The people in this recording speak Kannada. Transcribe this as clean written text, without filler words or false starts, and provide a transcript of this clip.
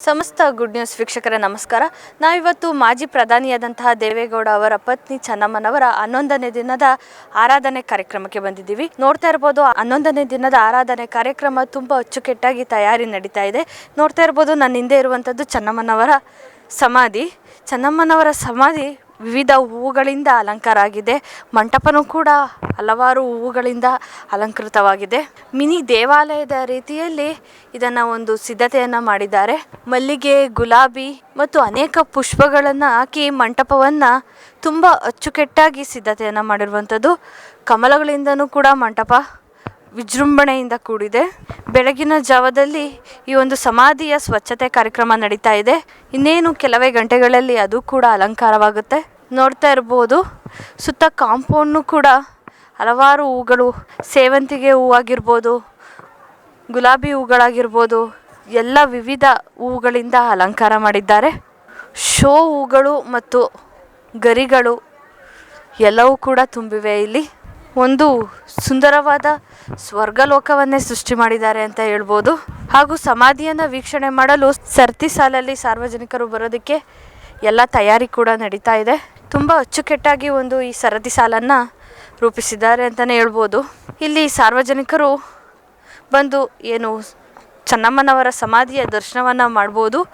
ಸಮಸ್ತ ಗುಡ್ ನ್ಯೂಸ್ ವೀಕ್ಷಕರೇ ನಮಸ್ಕಾರ. ನಾವಿವತ್ತು ಮಾಜಿ ಪ್ರಧಾನಿಯಾದಂತಹ ದೇವೇಗೌಡ ಅವರ ಪತ್ನಿ ಚೆನ್ನಮ್ಮನವರ 11ನೇ ದಿನದ ಆರಾಧನೆ ಕಾರ್ಯಕ್ರಮಕ್ಕೆ ಬಂದಿದ್ದೀವಿ. ನೋಡ್ತಾ ಇರ್ಬೋದು, 11ನೇ ದಿನದ ಆರಾಧನೆ ಕಾರ್ಯಕ್ರಮ ತುಂಬ ಅಚ್ಚುಕಟ್ಟಾಗಿ ತಯಾರಿ ನಡೀತಾ ಇದೆ. ನೋಡ್ತಾ ಇರ್ಬೋದು, ನನ್ನ ಹಿಂದೆ ಇರುವಂಥದ್ದು ಚೆನ್ನಮ್ಮನವರ ಸಮಾಧಿ. ಚೆನ್ನಮ್ಮನವರ ಸಮಾಧಿ ವಿವಿಧ ಹೂವುಗಳಿಂದ ಅಲಂಕಾರ ಆಗಿದೆ. ಮಂಟಪನೂ ಕೂಡ ಹಲವಾರು ಹೂವುಗಳಿಂದ ಅಲಂಕೃತವಾಗಿದೆ. ಮಿನಿ ದೇವಾಲಯದ ರೀತಿಯಲ್ಲಿ ಇದನ್ನು ಒಂದು ಸಿದ್ಧತೆಯನ್ನು ಮಾಡಿದ್ದಾರೆ. ಮಲ್ಲಿಗೆ, ಗುಲಾಬಿ ಮತ್ತು ಅನೇಕ ಪುಷ್ಪಗಳನ್ನು ಹಾಕಿ ಮಂಟಪವನ್ನು ತುಂಬ ಅಚ್ಚುಕಟ್ಟಾಗಿ ಸಿದ್ಧತೆಯನ್ನು ಮಾಡಿರುವಂಥದ್ದು. ಕಮಲಗಳಿಂದನೂ ಕೂಡ ಮಂಟಪ ವಿಜೃಂಭಣೆಯಿಂದ ಕೂಡಿದೆ. ಬೆಳಗಿನ ಜಾವದಲ್ಲಿ ಈ ಒಂದು ಸಮಾಧಿಯ ಸ್ವಚ್ಛತೆ ಕಾರ್ಯಕ್ರಮ ನಡೀತಾ ಇದೆ. ಇನ್ನೇನು ಕೆಲವೇ ಗಂಟೆಗಳಲ್ಲಿ ಅದು ಕೂಡ ಅಲಂಕಾರವಾಗುತ್ತೆ. ನೋಡ್ತಾ ಇರ್ಬೋದು, ಸುತ್ತ ಕಾಂಪೌಂಡ್ನು ಕೂಡ ಹಲವಾರು ಹೂಗಳು, ಸೇವಂತಿಗೆ ಹೂವಾಗಿರ್ಬೋದು, ಗುಲಾಬಿ ಹೂಗಳಾಗಿರ್ಬೋದು, ಎಲ್ಲ ವಿವಿಧ ಹೂಗಳಿಂದ ಅಲಂಕಾರ ಮಾಡಿದ್ದಾರೆ. ಶೋ ಹೂಗಳು ಮತ್ತು ಗರಿಗಳು ಎಲ್ಲವೂ ಕೂಡ ತುಂಬಿವೆ. ಇಲ್ಲಿ ಒಂದು ಸುಂದರವಾದ ಸ್ವರ್ಗಲೋಕವನ್ನೇ ಸೃಷ್ಟಿ ಮಾಡಿದ್ದಾರೆ ಅಂತ ಹೇಳ್ಬೋದು. ಹಾಗೂ ಸಮಾಧಿಯನ್ನು ವೀಕ್ಷಣೆ ಮಾಡಲು ಸರತಿ ಸಾಲಲ್ಲಿ ಸಾರ್ವಜನಿಕರು ಬರೋದಕ್ಕೆ ಎಲ್ಲ ತಯಾರಿ ಕೂಡ ನಡೀತಾ ಇದೆ. ತುಂಬ ಅಚ್ಚುಕಟ್ಟಾಗಿ ಈ ಸರತಿ ಸಾಲನ್ನು ರೂಪಿಸಿದ್ದಾರೆ ಅಂತಲೇ ಹೇಳ್ಬೋದು. ಇಲ್ಲಿ ಸಾರ್ವಜನಿಕರು ಬಂದು ಚೆನ್ನಮ್ಮನವರ ಸಮಾಧಿಯ ದರ್ಶನವನ್ನು ಮಾಡ್ಬೋದು.